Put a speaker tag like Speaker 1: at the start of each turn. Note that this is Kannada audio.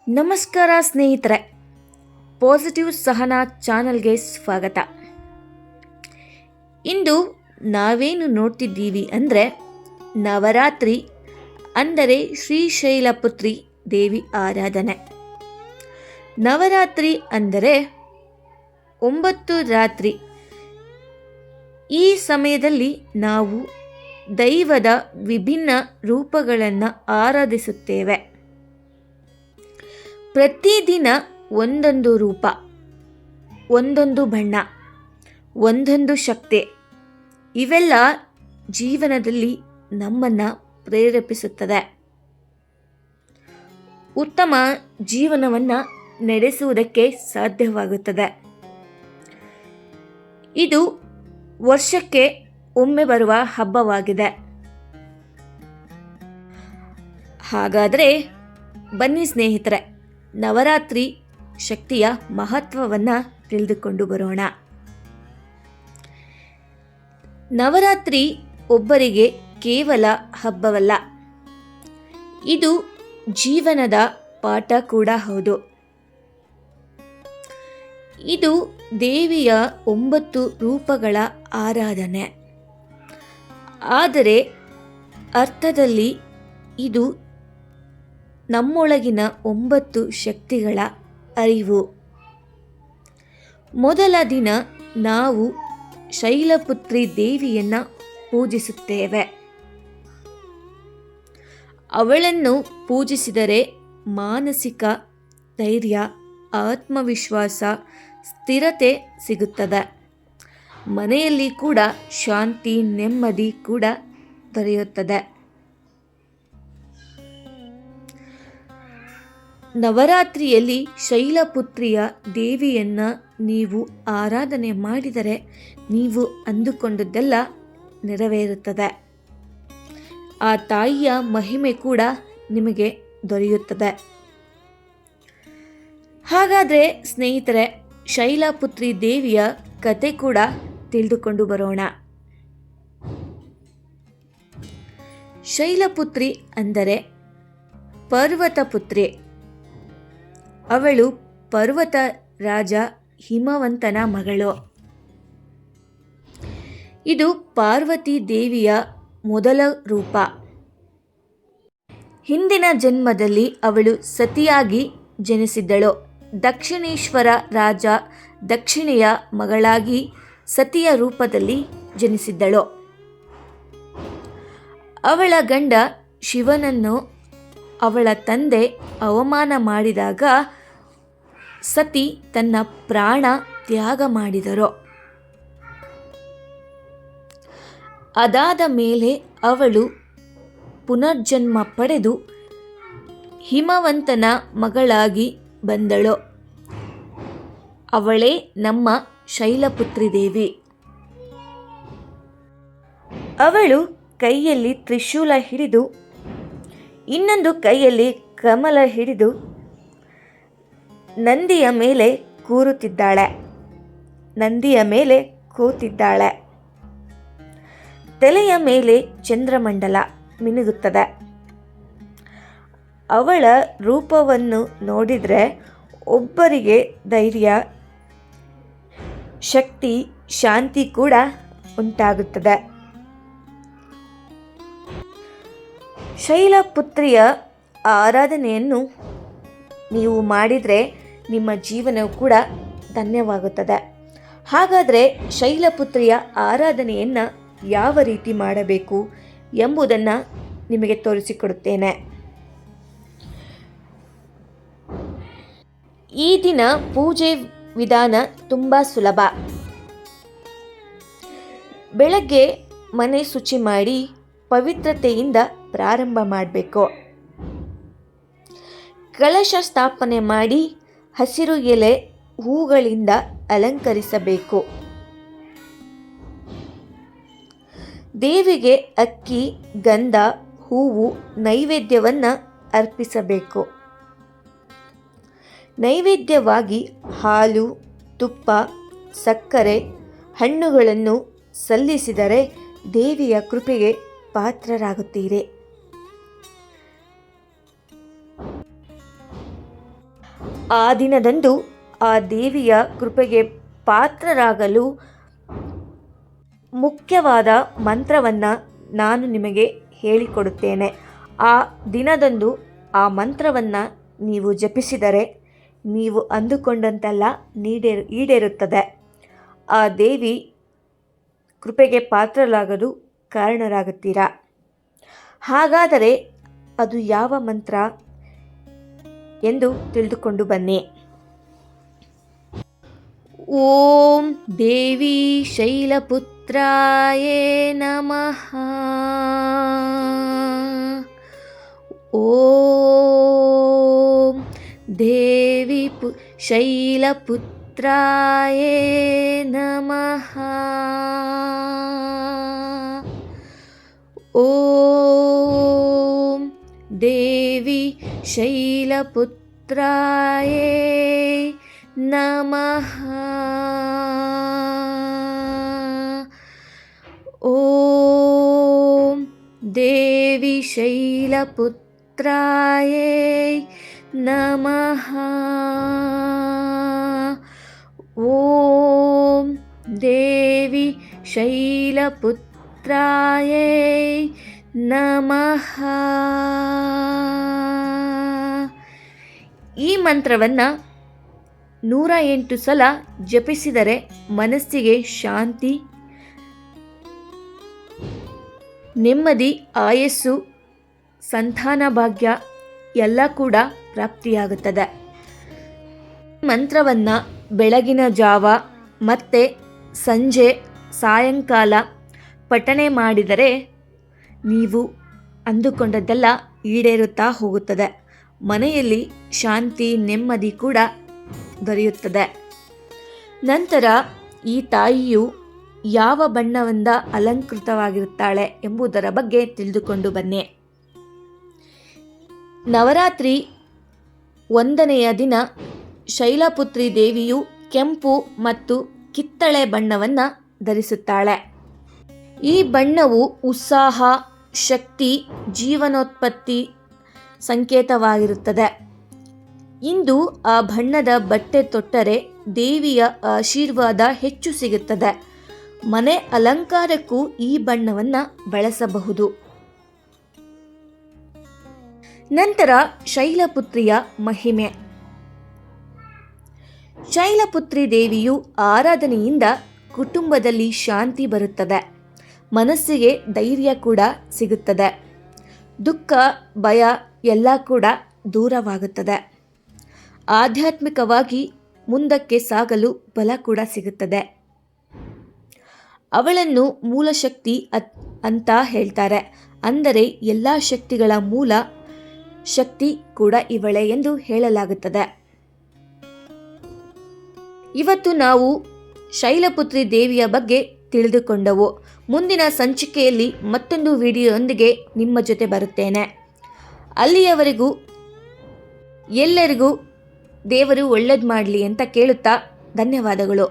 Speaker 1: ನಮಸ್ಕಾರ ಸ್ನೇಹಿತರೆ, ಪಾಸಿಟಿವ್ ಸಹನಾ ಚಾನಲ್ಗೆ ಸ್ವಾಗತ. ಇಂದು ನಾವೇನು ನೋಡ್ತಿದ್ದೀವಿ ಅಂದರೆ ನವರಾತ್ರಿ ಅಂದರೆ ಶ್ರೀಶೈಲಪುತ್ರಿ ದೇವಿ ಆರಾಧನೆ. ನವರಾತ್ರಿ ಅಂದರೆ 9 ರಾತ್ರಿ. ಈ ಸಮಯದಲ್ಲಿ ನಾವು ದೈವದ ವಿಭಿನ್ನ ರೂಪಗಳನ್ನು ಆರಾಧಿಸುತ್ತೇವೆ. ಪ್ರತಿದಿನ ಒಂದೊಂದು ರೂಪ, ಒಂದೊಂದು ಬಣ್ಣ, ಒಂದೊಂದು ಶಕ್ತಿ, ಇವೆಲ್ಲ ಜೀವನದಲ್ಲಿ ನಮ್ಮನ್ನು ಪ್ರೇರೇಪಿಸುತ್ತದೆ. ಉತ್ತಮ ಜೀವನವನ್ನು ನಡೆಸುವುದಕ್ಕೆ ಸಾಧ್ಯವಾಗುತ್ತದೆ. ಇದು ವರ್ಷಕ್ಕೆ ಒಮ್ಮೆ ಬರುವ ಹಬ್ಬವಾಗಿದೆ. ಹಾಗಾದರೆ ಬನ್ನಿ ಸ್ನೇಹಿತರೆ, ನವರಾತ್ರಿ ಶಕ್ತಿಯ ಮಹತ್ವವನ್ನು ತಿಳಿದುಕೊಂಡು ಬರೋಣ. ನವರಾತ್ರಿ ಒಬ್ಬರಿಗೆ ಕೇವಲ ಹಬ್ಬವಲ್ಲ, ಇದು ಜೀವನದ ಪಾಠ ಕೂಡ ಹೌದು. ಇದು ದೇವಿಯ 9 ರೂಪಗಳ ಆರಾಧನೆ. ಆದರೆ ಅರ್ಥದಲ್ಲಿ ಇದು ನಮ್ಮೊಳಗಿನ 9 ಶಕ್ತಿಗಳ ಅರಿವು. ಮೊದಲ ದಿನ ನಾವು ಶೈಲಪುತ್ರಿ ದೇವಿಯನ್ನು ಪೂಜಿಸುತ್ತೇವೆ. ಅವಳನ್ನು ಪೂಜಿಸಿದರೆ ಮಾನಸಿಕ ಧೈರ್ಯ, ಆತ್ಮವಿಶ್ವಾಸ, ಸ್ಥಿರತೆ ಸಿಗುತ್ತದೆ. ಮನೆಯಲ್ಲಿ ಕೂಡ ಶಾಂತಿ, ನೆಮ್ಮದಿ ಕೂಡ ದೊರೆಯುತ್ತದೆ. ನವರಾತ್ರಿಯಲ್ಲಿ ಶೈಲಪುತ್ರಿಯ ದೇವಿಯನ್ನು ನೀವು ಆರಾಧನೆ ಮಾಡಿದರೆ ನೀವು ಅಂದುಕೊಂಡದ್ದೆಲ್ಲ ನೆರವೇರುತ್ತದೆ. ಆ ತಾಯಿಯ ಮಹಿಮೆ ಕೂಡ ನಿಮಗೆ ದೊರೆಯುತ್ತದೆ. ಹಾಗಾದರೆ ಸ್ನೇಹಿತರೆ, ಶೈಲಪುತ್ರಿ ದೇವಿಯ ಕತೆ ಕೂಡ ತಿಳಿದುಕೊಂಡು ಬರೋಣ. ಶೈಲಪುತ್ರಿ ಅಂದರೆ ಪರ್ವತ ಪುತ್ರಿ. ಅವಳು ಪರ್ವತ ರಾಜ ಹಿಮವಂತನ ಮಗಳು. ಇದು ಪಾರ್ವತಿ ದೇವಿಯ ಮೊದಲ ರೂಪ. ಹಿಂದಿನ ಜನ್ಮದಲ್ಲಿ ಅವಳು ಸತಿಯಾಗಿ ಜನಿಸಿದ್ದಳು. ದಕ್ಷಿಣೇಶ್ವರ ರಾಜ ದಕ್ಷಿಣೆಯ ಮಗಳಾಗಿ ಸತಿಯ ರೂಪದಲ್ಲಿ ಜನಿಸಿದ್ದಳು. ಅವಳ ಗಂಡ ಶಿವನನ್ನು ಅವಳ ತಂದೆ ಅವಮಾನ ಮಾಡಿದಾಗ ಸತಿ ತನ್ನ ಪ್ರಾಣ ತ್ಯಾಗ ಮಾಡಿದರು. ಅದಾದ ಮೇಲೆ ಅವಳು ಪುನರ್ಜನ್ಮ ಪಡೆದು ಹಿಮವಂತನ ಮಗಳಾಗಿ ಬಂದಳು. ಅವಳೇ ನಮ್ಮ ಶೈಲಪುತ್ರಿ ದೇವಿ. ಅವಳು ಕೈಯಲ್ಲಿ ತ್ರಿಶೂಲ ಹಿಡಿದು, ಇನ್ನೊಂದು ಕೈಯಲ್ಲಿ ಕಮಲ ಹಿಡಿದು ನಂದಿಯ ಮೇಲೆ ಕೂತಿದ್ದಾಳೆ. ತಲೆಯ ಮೇಲೆ ಚಂದ್ರಮಂಡಲ ಮಿನುಗುತ್ತದೆ. ಅವಳ ರೂಪವನ್ನು ನೋಡಿದರೆ ಒಬ್ಬರಿಗೆ ಧೈರ್ಯ, ಶಕ್ತಿ, ಶಾಂತಿ ಕೂಡ ಉಂಟಾಗುತ್ತದೆ. ಶೈಲಪುತ್ರಿಯ ಆರಾಧನೆಯನ್ನು ನೀವು ಮಾಡಿದರೆ ನಿಮ್ಮ ಜೀವನವು ಕೂಡ ಧನ್ಯವಾಗುತ್ತದೆ. ಹಾಗಾದರೆ ಶೈಲಪುತ್ರಿಯ ಆರಾಧನೆಯನ್ನು ಯಾವ ರೀತಿ ಮಾಡಬೇಕು ಎಂಬುದನ್ನು ನಿಮಗೆ ತೋರಿಸಿಕೊಡುತ್ತೇನೆ. ಈ ದಿನ ಪೂಜೆ ವಿಧಾನ ತುಂಬ ಸುಲಭ. ಬೆಳಗ್ಗೆ ಮನೆ ಶುಚಿ ಮಾಡಿ ಪವಿತ್ರತೆಯಿಂದ ಪ್ರಾರಂಭ ಮಾಡಬೇಕು. ಕಲಶ ಸ್ಥಾಪನೆ ಮಾಡಿ ಹಸಿರು ಎಲೆ, ಹೂಗಳಿಂದ ಅಲಂಕರಿಸಬೇಕು. ದೇವಿಗೆ ಅಕ್ಕಿ, ಗಂಧ, ಹೂವು ನೈವೇದ್ಯವನ್ನು ಅರ್ಪಿಸಬೇಕು. ನೈವೇದ್ಯವಾಗಿ ಹಾಲು, ತುಪ್ಪ, ಸಕ್ಕರೆ, ಹಣ್ಣುಗಳನ್ನು ಸಲ್ಲಿಸಿದರೆ ದೇವಿಯ ಕೃಪೆಗೆ ಪಾತ್ರರಾಗುತ್ತೀರಿ. ಆ ದಿನದಂದು ಆ ದೇವಿಯ ಕೃಪೆಗೆ ಪಾತ್ರರಾಗಲು ಮುಖ್ಯವಾದ ಮಂತ್ರವನ್ನು ನಾನು ನಿಮಗೆ ಹೇಳಿಕೊಡುತ್ತೇನೆ. ಆ ದಿನದಂದು ಆ ಮಂತ್ರವನ್ನು ನೀವು ಜಪಿಸಿದರೆ ನೀವು ಅಂದುಕೊಂಡಂತೆಲ್ಲ ಈಡೇರುತ್ತದೆ. ಆ ದೇವಿ ಕೃಪೆಗೆ ಪಾತ್ರರಾಗಲು ಕಾರಣರಾಗುತ್ತೀರಾ. ಹಾಗಾದರೆ ಅದು ಯಾವ ಮಂತ್ರ ಎಂದು ತಿಳಿದುಕೊಂಡು ಬನ್ನಿ. ಓಂ ದೇವಿ ಶೈಲಪುತ್ರಾಯೇ ನಮಃ. ಓಂ ದೇವಿ ಶೈಲಪುತ್ರಾಯೇ ನಮಃ. ಓಂ ದೇವಿ ಶೈಲಪುತ್ರಾಯೇ ನಮಃ. ಓಂ ದೇವಿ ಶೈಲಪುತ್ರಾಯೇ ನಮಃ. ಓಂ ದೇವಿ ಶೈಲಪುತ್ರಾಯೇ ನಮಃ. ಈ ಮಂತ್ರವನ್ನು 108 ಸಲ ಜಪಿಸಿದರೆ ಮನಸ್ಸಿಗೆ ಶಾಂತಿ, ನೆಮ್ಮದಿ, ಆಯಸ್ಸು, ಸಂತಾನ ಭಾಗ್ಯ ಎಲ್ಲ ಕೂಡ ಪ್ರಾಪ್ತಿಯಾಗುತ್ತದೆ. ಮಂತ್ರವನ್ನು ಬೆಳಗಿನ ಜಾವ ಮತ್ತು ಸಂಜೆ ಸಾಯಂಕಾಲ ಪಠನೆ ಮಾಡಿದರೆ ನೀವು ಅಂದುಕೊಂಡದ್ದೆಲ್ಲ ಈಡೇರುತ್ತಾ ಹೋಗುತ್ತದೆ. ಮನೆಯಲ್ಲಿ ಶಾಂತಿ, ನೆಮ್ಮದಿ ಕೂಡ ದೊರೆಯುತ್ತದೆ. ನಂತರ ಈ ತಾಯಿಯು ಯಾವ ಬಣ್ಣದಿಂದ ಅಲಂಕೃತವಾಗಿರುತ್ತಾಳೆ ಎಂಬುದರ ಬಗ್ಗೆ ತಿಳಿದುಕೊಂಡು ಬನ್ನಿ. ನವರಾತ್ರಿ 1ನೆಯ ದಿನ ಶೈಲಪುತ್ರಿ ದೇವಿಯು ಕೆಂಪು ಮತ್ತು ಕಿತ್ತಳೆ ಬಣ್ಣವನ್ನು ಧರಿಸುತ್ತಾಳೆ. ಈ ಬಣ್ಣವು ಉತ್ಸಾಹ, ಶಕ್ತಿ, ಜೀವನೋತ್ಪತ್ತಿ ಸಂಕೇತವಾಗಿರುತ್ತದೆ. ಇಂದು ಆ ಬಣ್ಣದ ಬಟ್ಟೆ ತೊಟ್ಟರೆ ದೇವಿಯ ಆಶೀರ್ವಾದ ಹೆಚ್ಚು ಸಿಗುತ್ತದೆ. ಮನೆ ಅಲಂಕಾರಕ್ಕೂ ಈ ಬಣ್ಣವನ್ನು ಬಳಸಬಹುದು. ನಂತರ ಶೈಲಪುತ್ರಿಯ ಮಹಿಮೆ. ಶೈಲಪುತ್ರಿ ದೇವಿಯು ಆರಾಧನೆಯಿಂದ ಕುಟುಂಬದಲ್ಲಿ ಶಾಂತಿ ಬರುತ್ತದೆ. ಮನಸ್ಸಿಗೆ ಧೈರ್ಯ ಕೂಡ ಸಿಗುತ್ತದೆ. ದುಃಖ, ಭಯ ಎಲ್ಲ ಕೂಡ ದೂರವಾಗುತ್ತದೆ. ಆಧ್ಯಾತ್ಮಿಕವಾಗಿ ಮುಂದಕ್ಕೆ ಸಾಗಲು ಬಲ ಕೂಡ ಸಿಗುತ್ತದೆ. ಅವಳನ್ನು ಮೂಲ ಶಕ್ತಿ ಅಂತ ಹೇಳ್ತಾರೆ. ಅಂದರೆ ಎಲ್ಲ ಶಕ್ತಿಗಳ ಮೂಲ ಶಕ್ತಿ ಕೂಡ ಇವಳೇ ಎಂದು ಹೇಳಲಾಗುತ್ತದೆ. ಇವತ್ತು ನಾವು ಶೈಲಪುತ್ರಿ ದೇವಿಯ ಬಗ್ಗೆ ತಿಳಿದುಕೊಂಡವು. ಮುಂದಿನ ಸಂಚಿಕೆಯಲ್ಲಿ ಮತ್ತೊಂದು ವಿಡಿಯೋದೊಂದಿಗೆ ನಿಮ್ಮ ಜೊತೆ ಬರುತ್ತೇನೆ. ಅಲ್ಲಿಯವರೆಗೂ ಎಲ್ಲರಿಗೂ ದೇವರು ಒಳ್ಳೇದು ಮಾಡಲಿ ಅಂತ ಕೇಳುತ್ತಾ ಧನ್ಯವಾದಗಳು.